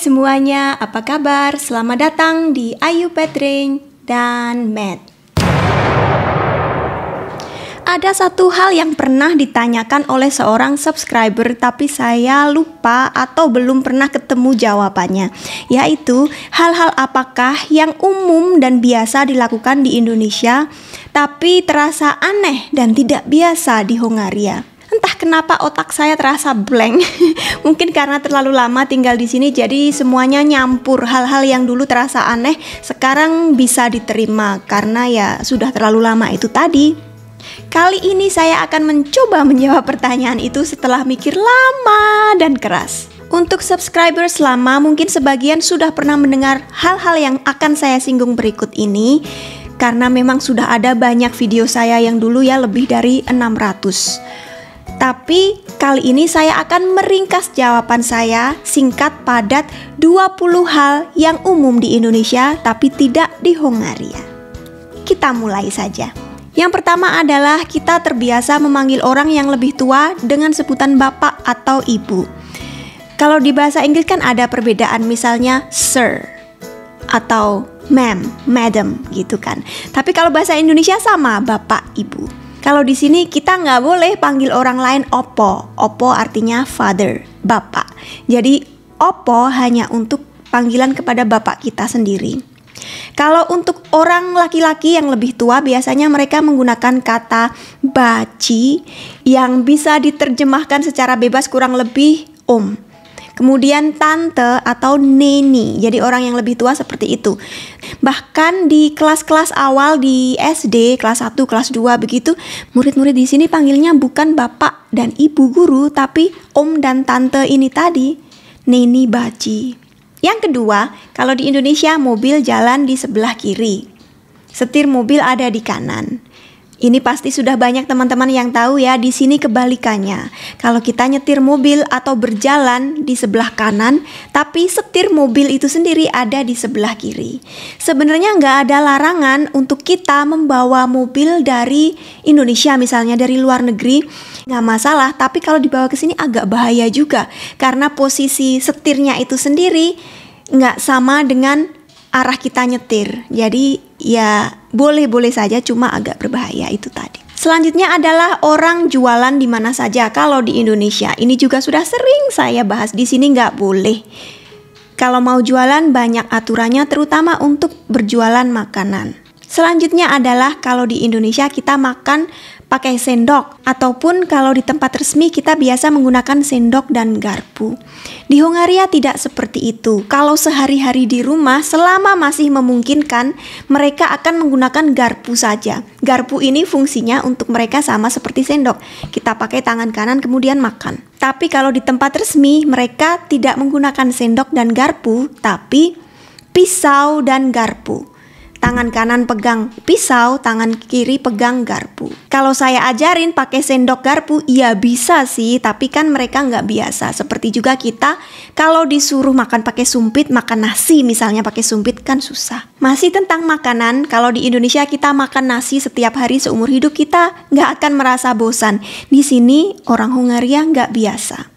semuanya, apa kabar? Selamat datang di Ayu Petring dan Matt. Ada satu hal yang pernah ditanyakan oleh seorang subscriber tapi saya lupa atau belum pernah ketemu jawabannya, yaitu hal-hal apakah yang umum dan biasa dilakukan di Indonesia tapi terasa aneh dan tidak biasa di Hongaria. Entah kenapa otak saya terasa blank. Mungkin karena terlalu lama tinggal di sini, jadi semuanya nyampur. Hal-hal yang dulu terasa aneh sekarang bisa diterima karena ya sudah terlalu lama itu tadi. Kali ini saya akan mencoba menjawab pertanyaan itu setelah mikir lama dan keras. Untuk subscribers lama, mungkin sebagian sudah pernah mendengar hal-hal yang akan saya singgung berikut ini, karena memang sudah ada banyak video saya yang dulu ya lebih dari 600. Tapi kali ini saya akan meringkas jawaban saya singkat padat 20 hal yang umum di Indonesia tapi tidak di Hongaria. Kita mulai saja. Yang pertama adalah kita terbiasa memanggil orang yang lebih tua dengan sebutan bapak atau ibu. Kalau di bahasa Inggris kan ada perbedaan, misalnya sir atau ma'am, madam gitu kan. Tapi kalau bahasa Indonesia sama, bapak, ibu. Kalau di sini kita nggak boleh panggil orang lain opo. Opo artinya father, bapak. Jadi opo hanya untuk panggilan kepada bapak kita sendiri. Kalau untuk orang laki-laki yang lebih tua, biasanya mereka menggunakan kata baci yang bisa diterjemahkan secara bebas kurang lebih om. Kemudian tante atau neni, jadi orang yang lebih tua seperti itu. Bahkan di kelas-kelas awal di SD, kelas 1, kelas 2 begitu, murid-murid di sini panggilnya bukan bapak dan ibu guru, tapi om dan tante ini tadi, neni baci. Yang kedua, kalau di Indonesia mobil jalan di sebelah kiri, setir mobil ada di kanan. Ini pasti sudah banyak teman-teman yang tahu ya, di sini kebalikannya. Kalau kita nyetir mobil atau berjalan di sebelah kanan, tapi setir mobil itu sendiri ada di sebelah kiri. Sebenarnya nggak ada larangan untuk kita membawa mobil dari Indonesia, misalnya dari luar negeri, nggak masalah. Tapi kalau dibawa ke sini agak bahaya juga, karena posisi setirnya itu sendiri nggak sama dengan arah kita nyetir. Jadi ya boleh-boleh saja, cuma agak berbahaya itu tadi. Selanjutnya adalah orang jualan di mana saja. Kalau di Indonesia ini juga sudah sering saya bahas, di sini nggak boleh. Kalau mau jualan banyak aturannya, terutama untuk berjualan makanan. Selanjutnya adalah kalau di Indonesia kita makan pakai sendok, ataupun kalau di tempat resmi kita biasa menggunakan sendok dan garpu. Di Hongaria tidak seperti itu. Kalau sehari-hari di rumah, selama masih memungkinkan, mereka akan menggunakan garpu saja. Garpu ini fungsinya untuk mereka sama seperti sendok. Kita pakai tangan kanan kemudian makan. Tapi kalau di tempat resmi, mereka tidak menggunakan sendok dan garpu, tapi pisau dan garpu. Tangan kanan pegang pisau, tangan kiri pegang garpu. Kalau saya ajarin pakai sendok garpu, ya bisa sih, tapi kan mereka nggak biasa. Seperti juga kita, kalau disuruh makan pakai sumpit, makan nasi misalnya pakai sumpit kan susah. Masih tentang makanan, kalau di Indonesia kita makan nasi setiap hari seumur hidup, kita nggak akan merasa bosan. Di sini orang Hongaria nggak biasa.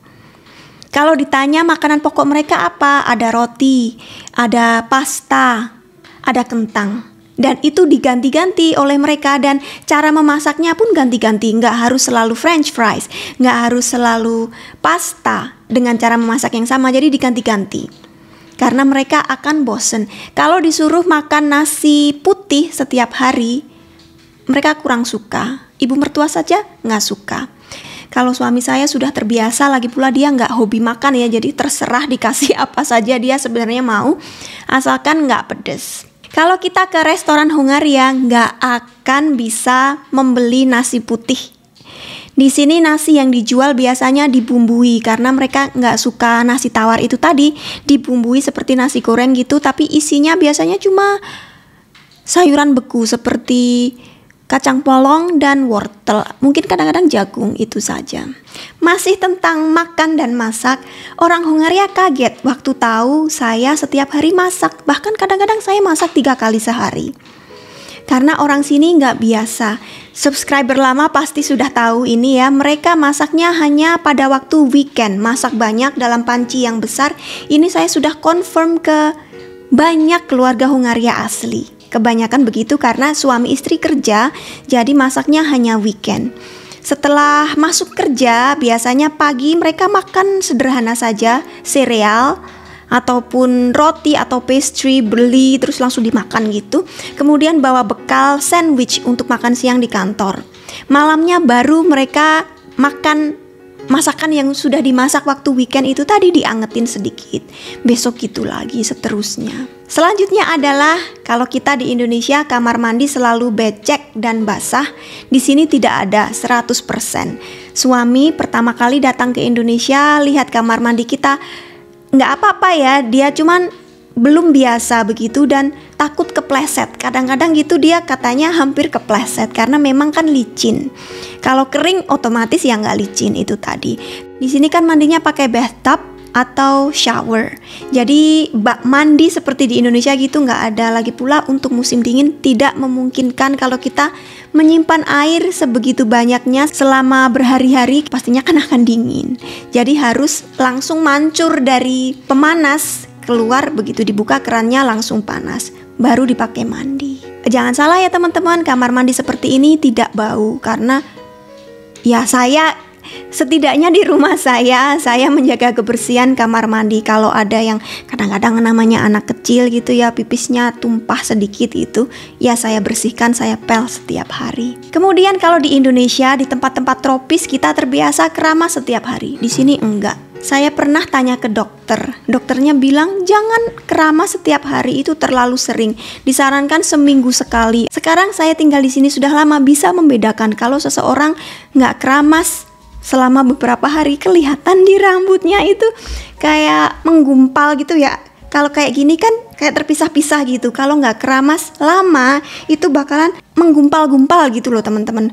Kalau ditanya makanan pokok mereka apa, ada roti, ada pasta, ada kentang, dan itu diganti-ganti oleh mereka, dan cara memasaknya pun ganti-ganti. Nggak harus selalu french fries, nggak harus selalu pasta dengan cara memasak yang sama, jadi diganti-ganti karena mereka akan bosen. Kalau disuruh makan nasi putih setiap hari, mereka kurang suka. Ibu mertua saja nggak suka. Kalau suami saya sudah terbiasa, lagi pula dia nggak hobi makan ya, jadi terserah dikasih apa saja dia sebenarnya mau, asalkan nggak pedes. Kalau kita ke restoran Hongaria, nggak akan bisa membeli nasi putih. Di sini nasi yang dijual biasanya dibumbui, karena mereka nggak suka nasi tawar itu tadi, dibumbui seperti nasi goreng gitu, tapi isinya biasanya cuma sayuran beku seperti kacang polong dan wortel, mungkin kadang-kadang jagung, itu saja. Masih tentang makan dan masak, orang Hongaria kaget waktu tahu saya setiap hari masak, bahkan kadang-kadang saya masak 3 kali sehari. Karena orang sini nggak biasa. Subscriber lama pasti sudah tahu ini ya. Mereka masaknya hanya pada waktu weekend. Masak banyak dalam panci yang besar. Ini saya sudah confirm ke banyak keluarga Hungaria asli. Kebanyakan begitu karena suami istri kerja, jadi masaknya hanya weekend. Setelah masuk kerja, biasanya pagi mereka makan sederhana saja, sereal ataupun roti atau pastry, beli terus langsung dimakan gitu. Kemudian bawa bekal sandwich untuk makan siang di kantor. Malamnya baru mereka makan masakan yang sudah dimasak waktu weekend itu tadi, diangetin sedikit. Besok gitu lagi seterusnya. Selanjutnya adalah kalau kita di Indonesia kamar mandi selalu becek dan basah. Di sini tidak ada 100%. Suami pertama kali datang ke Indonesia lihat kamar mandi kita, nggak apa-apa ya, dia cuman belum biasa begitu dan takut kepleset. Kadang-kadang gitu dia katanya hampir kepleset karena memang kan licin. Kalau kering otomatis ya nggak licin itu tadi. Di sini kan mandinya pakai bathtub atau shower. Jadi bak mandi seperti di Indonesia gitu nggak ada lagi pula. Untuk musim dingin tidak memungkinkan kalau kita menyimpan air sebegitu banyaknya selama berhari-hari, pastinya kan akan dingin. Jadi harus langsung mancur dari pemanas keluar, begitu dibuka kerannya langsung panas, baru dipakai mandi. Jangan salah ya teman-teman, kamar mandi seperti ini tidak bau karena ya saya setidaknya di rumah saya menjaga kebersihan kamar mandi. Kalau ada yang kadang-kadang namanya anak kecil gitu ya, pipisnya tumpah sedikit itu, ya saya bersihkan, saya pel setiap hari. Kemudian kalau di Indonesia di tempat-tempat tropis kita terbiasa keramas setiap hari. Di sini enggak. Saya pernah tanya ke dokter. Dokternya bilang jangan keramas setiap hari, itu terlalu sering. Disarankan seminggu sekali. Sekarang saya tinggal di sini sudah lama, bisa membedakan kalau seseorang nggak keramas selama beberapa hari, kelihatan di rambutnya itu kayak menggumpal gitu ya. Kalau kayak gini kan kayak terpisah-pisah gitu. Kalau nggak keramas lama itu bakalan menggumpal-gumpal gitu loh teman-teman.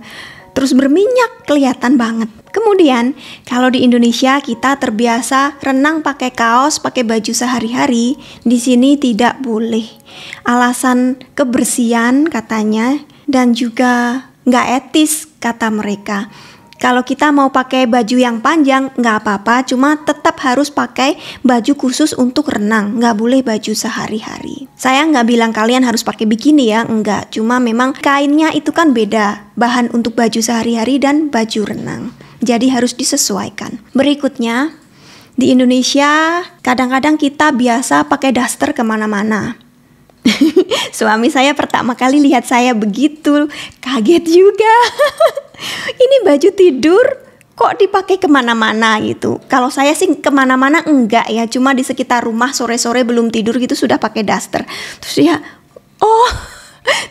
Terus berminyak, kelihatan banget. Kemudian kalau di Indonesia kita terbiasa renang pakai kaos, pakai baju sehari-hari. Di sini tidak boleh. Alasan kebersihan katanya, dan juga nggak etis kata mereka. Kalau kita mau pakai baju yang panjang nggak apa-apa, cuma tetap harus pakai baju khusus untuk renang, nggak boleh baju sehari-hari. Saya nggak bilang kalian harus pakai bikini ya, enggak. Cuma memang kainnya itu kan beda, bahan untuk baju sehari-hari dan baju renang. Jadi harus disesuaikan. Berikutnya, di Indonesia kadang-kadang kita biasa pakai daster kemana-mana. Suami saya pertama kali lihat saya begitu, kaget juga. Ini baju tidur kok dipakai kemana-mana gitu. Kalau saya sih kemana-mana enggak ya, cuma di sekitar rumah sore-sore belum tidur gitu sudah pakai daster. Terus ya, oh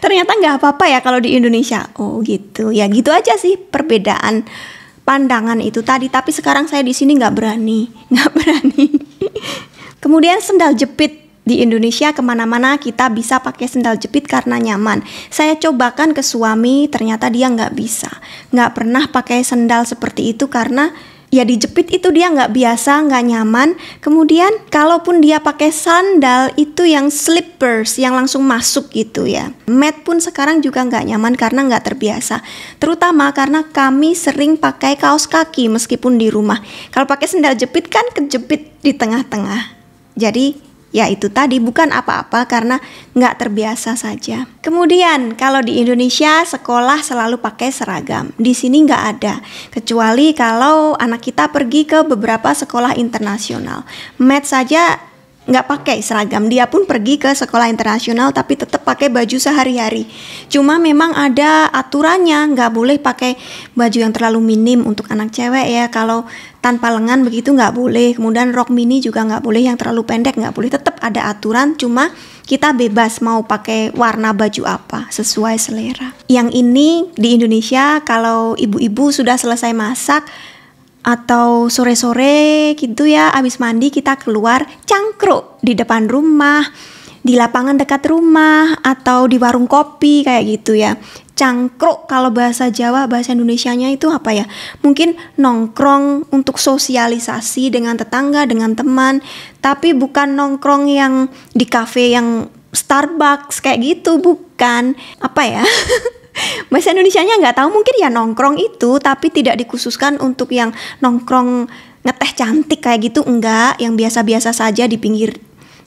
ternyata nggak apa-apa ya kalau di Indonesia. Oh gitu, ya gitu aja sih perbedaan pandangan itu tadi. Tapi sekarang saya di sini nggak berani. Kemudian sendal jepit. Di Indonesia kemana-mana kita bisa pakai sendal jepit karena nyaman. Saya cobakan ke suami, ternyata dia nggak bisa. Nggak pernah pakai sendal seperti itu karena ya dijepit itu dia nggak biasa, nggak nyaman. Kemudian kalaupun dia pakai sandal itu yang slippers, yang langsung masuk gitu ya. Mat pun sekarang juga nggak nyaman karena nggak terbiasa. Terutama karena kami sering pakai kaos kaki meskipun di rumah. Kalau pakai sendal jepit kan kejepit di tengah-tengah. Jadi ya itu tadi, bukan apa-apa karena nggak terbiasa saja. Kemudian kalau di Indonesia sekolah selalu pakai seragam. Di sini nggak ada, kecuali kalau anak kita pergi ke beberapa sekolah internasional. Mat saja nggak pakai seragam, dia pun pergi ke sekolah internasional tapi tetap pakai baju sehari-hari. Cuma memang ada aturannya, nggak boleh pakai baju yang terlalu minim untuk anak cewek ya. Kalau tanpa lengan begitu nggak boleh. Kemudian rok mini juga nggak boleh, yang terlalu pendek nggak boleh. Tetap ada aturan, cuma kita bebas mau pakai warna baju apa sesuai selera. Yang ini di Indonesia kalau ibu-ibu sudah selesai masak atau sore-sore gitu ya, abis mandi kita keluar cangkruk di depan rumah, di lapangan dekat rumah, atau di warung kopi kayak gitu ya. Cangkruk kalau bahasa Jawa, bahasa Indonesianya itu apa ya? Mungkin nongkrong untuk sosialisasi dengan tetangga, dengan teman, tapi bukan nongkrong yang di kafe yang Starbucks kayak gitu, bukan apa ya? Bahasa Indonesianya nggak tahu, mungkin ya nongkrong itu, tapi tidak dikhususkan untuk yang nongkrong ngeteh cantik kayak gitu, enggak, yang biasa-biasa saja di pinggir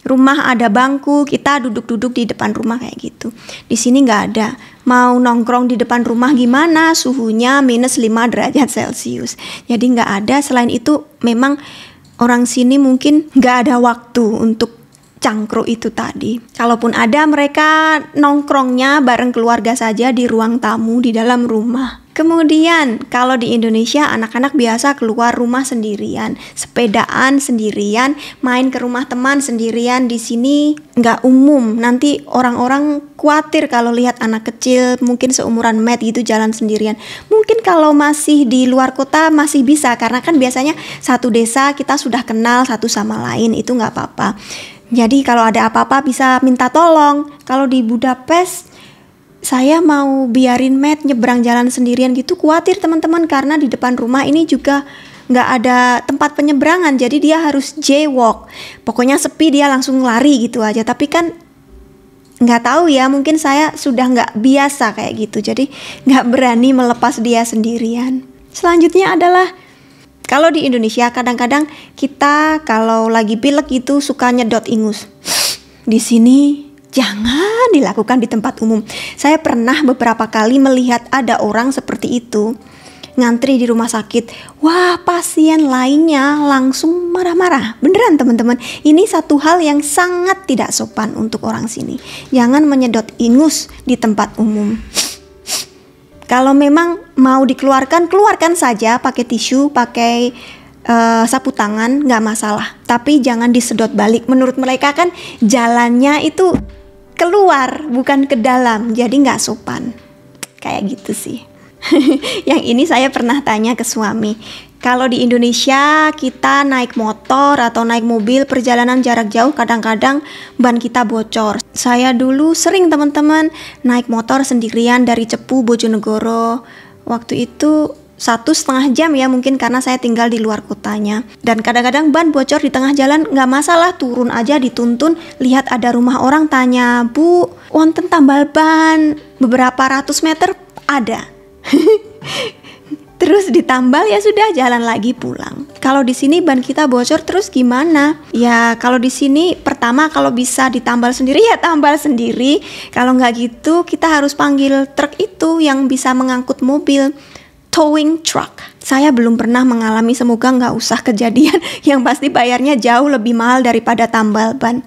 rumah ada bangku, kita duduk-duduk di depan rumah kayak gitu. Di sini nggak ada. Mau nongkrong di depan rumah gimana? Suhunya minus 5 derajat Celcius. Jadi nggak ada. Selain itu memang orang sini mungkin nggak ada waktu untuk cangkruk itu tadi. Kalaupun ada, mereka nongkrongnya bareng keluarga saja di ruang tamu di dalam rumah. Kemudian kalau di Indonesia anak-anak biasa keluar rumah sendirian, sepedaan sendirian, main ke rumah teman sendirian. Di sini nggak umum. Nanti orang-orang khawatir kalau lihat anak kecil mungkin seumuran Matt gitu jalan sendirian. Mungkin kalau masih di luar kota masih bisa, karena kan biasanya satu desa kita sudah kenal satu sama lain, itu nggak apa-apa. Jadi kalau ada apa-apa bisa minta tolong. Kalau di Budapest saya mau biarin Matt nyebrang jalan sendirian gitu, khawatir teman-teman, karena di depan rumah ini juga nggak ada tempat penyeberangan, jadi dia harus jaywalk. Pokoknya sepi dia langsung lari gitu aja. Tapi kan nggak tahu ya, mungkin saya sudah nggak biasa kayak gitu, jadi nggak berani melepas dia sendirian. Selanjutnya adalah kalau di Indonesia kadang-kadang kita kalau lagi pilek gitu suka nyedot ingus. Di sini jangan dilakukan di tempat umum. Saya pernah beberapa kali melihat ada orang seperti itu ngantri di rumah sakit. Wah, pasien lainnya langsung marah-marah. Beneran teman-teman, ini satu hal yang sangat tidak sopan untuk orang sini. Jangan menyedot ingus di tempat umum. Kalau memang mau dikeluarkan, keluarkan saja pakai tisu, pakai sapu tangan, nggak masalah. Tapi jangan disedot balik. Menurut mereka kan jalannya itu keluar bukan ke dalam, jadi nggak sopan. Kayak gitu sih. Yang ini saya pernah tanya ke suami. Kalau di Indonesia kita naik motor atau naik mobil perjalanan jarak jauh, kadang-kadang ban kita bocor. Saya dulu sering teman-teman naik motor sendirian dari Cepu Bojonegoro. Waktu itu 1,5 jam ya mungkin, karena saya tinggal di luar kotanya. Dan kadang-kadang ban bocor di tengah jalan, nggak masalah, turun aja dituntun. Lihat ada rumah orang, tanya, "Bu, wonten tambal ban beberapa ratus meter?" Ada. Terus ditambal, ya sudah, jalan lagi pulang. Kalau di sini ban kita bocor terus gimana? Ya kalau di sini pertama kalau bisa ditambal sendiri ya tambal sendiri. Kalau nggak gitu kita harus panggil truk itu yang bisa mengangkut mobil, towing truck. Saya belum pernah mengalami, semoga nggak usah kejadian. Yang pasti bayarnya jauh lebih mahal daripada tambal ban.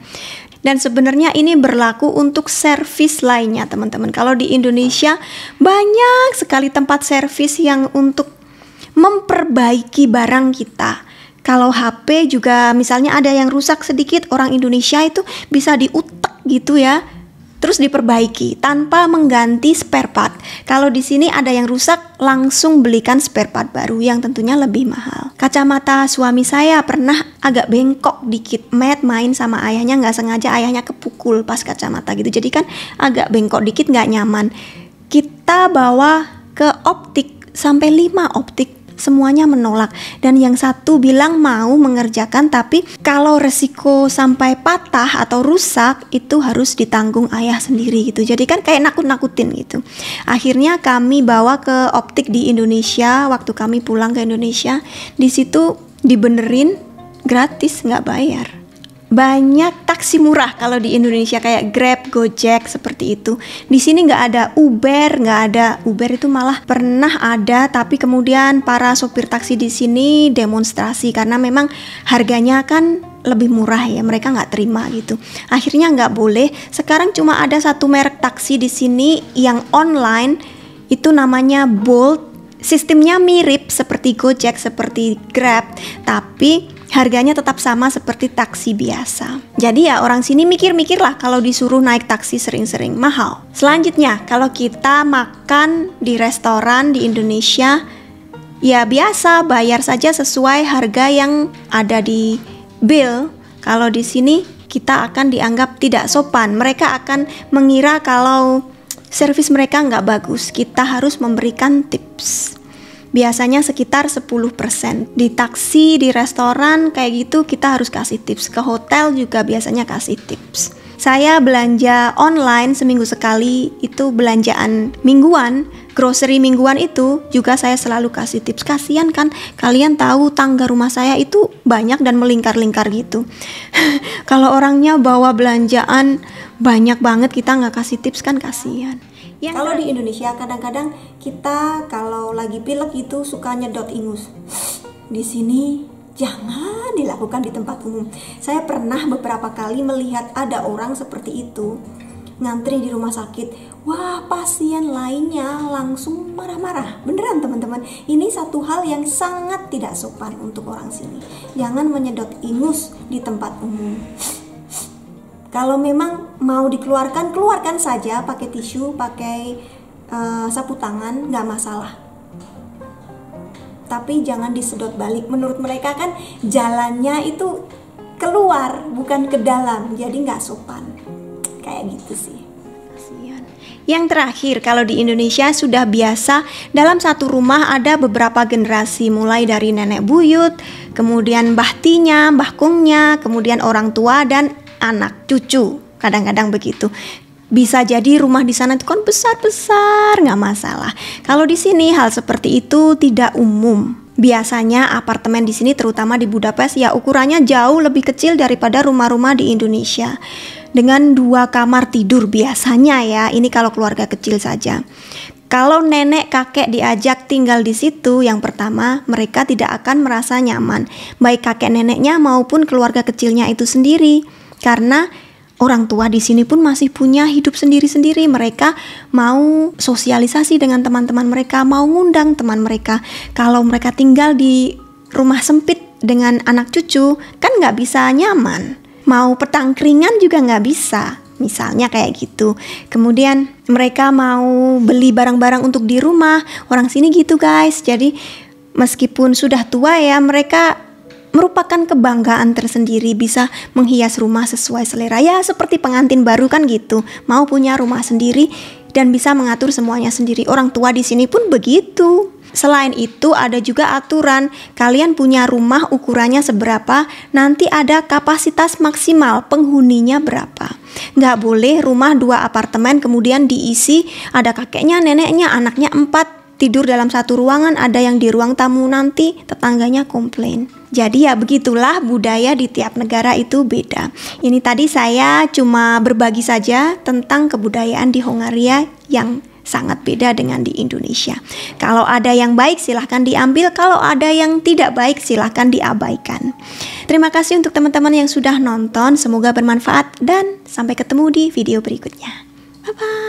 Dan sebenarnya ini berlaku untuk servis lainnya teman-teman. Kalau di Indonesia banyak sekali tempat servis yang untuk memperbaiki barang kita. Kalau HP juga misalnya ada yang rusak sedikit, orang Indonesia itu bisa diutek gitu ya, terus diperbaiki tanpa mengganti spare part. Kalau di sini ada yang rusak, langsung belikan spare part baru yang tentunya lebih mahal. Kacamata suami saya pernah agak bengkok dikit. Matt main sama ayahnya, nggak sengaja ayahnya kepukul pas kacamata gitu. Jadi kan agak bengkok dikit, nggak nyaman. Kita bawa ke optik, sampai 5 optik. Semuanya menolak, dan yang satu bilang mau mengerjakan, tapi kalau resiko sampai patah atau rusak itu harus ditanggung ayah sendiri gitu. Jadi kan kayak nakut-nakutin gitu. Akhirnya kami bawa ke optik di Indonesia. Waktu kami pulang ke Indonesia, di situ dibenerin gratis, nggak bayar. Banyak taksi murah kalau di Indonesia kayak Grab, Gojek seperti itu. Di sini nggak ada Uber, nggak ada. Uber itu malah pernah ada, tapi kemudian para sopir taksi di sini demonstrasi karena memang harganya kan lebih murah ya, mereka nggak terima gitu. Akhirnya nggak boleh. Sekarang cuma ada satu merek taksi di sini yang online, itu namanya Bolt. Sistemnya mirip seperti Gojek, seperti Grab, tapi harganya tetap sama seperti taksi biasa. Jadi ya orang sini mikir-mikir lah kalau disuruh naik taksi sering-sering, mahal. Selanjutnya kalau kita makan di restoran di Indonesia, ya biasa bayar saja sesuai harga yang ada di bill. Kalau di sini kita akan dianggap tidak sopan. Mereka akan mengira kalau servis mereka nggak bagus. Kita harus memberikan tips. Biasanya sekitar 10%. Di taksi, di restoran kayak gitu kita harus kasih tips. Ke hotel juga biasanya kasih tips. Saya belanja online seminggu sekali, itu belanjaan mingguan, grocery mingguan itu juga saya selalu kasih tips. Kasihan kan, kalian tahu tangga rumah saya itu banyak dan melingkar-lingkar gitu. Kalau orangnya bawa belanjaan banyak banget, kita nggak kasih tips kan kasihan. Kalau di Indonesia kadang-kadang kita kalau lagi pilek itu suka nyedot ingus. Di sini jangan dilakukan di tempat umum. Saya pernah beberapa kali melihat ada orang seperti itu ngantri di rumah sakit. Wah, pasien lainnya langsung marah-marah. Beneran teman-teman, ini satu hal yang sangat tidak sopan untuk orang sini. Jangan menyedot ingus di tempat umum. Kalau memang mau dikeluarkan, keluarkan saja pakai tisu, pakai sapu tangan, nggak masalah. Tapi jangan disedot balik. Menurut mereka kan jalannya itu keluar bukan ke dalam, jadi nggak sopan. Kayak gitu sih. Kasihan. Yang terakhir, kalau di Indonesia sudah biasa dalam satu rumah ada beberapa generasi, mulai dari nenek buyut, kemudian mbah tinya, mbah kungnya, kemudian orang tua dan anak cucu. Kadang-kadang begitu. Bisa jadi rumah di sana itu kan besar-besar, nggak masalah. Kalau di sini hal seperti itu tidak umum. Biasanya apartemen di sini, terutama di Budapest, ya ukurannya jauh lebih kecil daripada rumah-rumah di Indonesia. Dengan 2 kamar tidur biasanya ya, ini kalau keluarga kecil saja. Kalau nenek kakek diajak tinggal di situ, yang pertama mereka tidak akan merasa nyaman, baik kakek neneknya maupun keluarga kecilnya itu sendiri, karena orang tua di sini pun masih punya hidup sendiri-sendiri. Mereka mau sosialisasi dengan teman-teman mereka, mau ngundang teman mereka. Kalau mereka tinggal di rumah sempit dengan anak cucu, kan nggak bisa nyaman. Mau petang keringan juga nggak bisa, misalnya kayak gitu. Kemudian mereka mau beli barang-barang untuk di rumah. Orang sini gitu guys. Jadi meskipun sudah tua ya, mereka merupakan kebanggaan tersendiri bisa menghias rumah sesuai selera. Ya seperti pengantin baru kan gitu, mau punya rumah sendiri dan bisa mengatur semuanya sendiri. Orang tua di sini pun begitu. Selain itu ada juga aturan, kalian punya rumah ukurannya seberapa, nanti ada kapasitas maksimal penghuninya berapa. Nggak boleh rumah 2 apartemen kemudian diisi ada kakeknya, neneknya, anaknya 4 tidur dalam satu ruangan, ada yang di ruang tamu, nanti tetangganya komplain. Jadi ya begitulah, budaya di tiap negara itu beda. Ini tadi saya cuma berbagi saja tentang kebudayaan di Hongaria yang sangat beda dengan di Indonesia. Kalau ada yang baik silahkan diambil, kalau ada yang tidak baik silahkan diabaikan. Terima kasih untuk teman-teman yang sudah nonton, semoga bermanfaat dan sampai ketemu di video berikutnya. Bye-bye.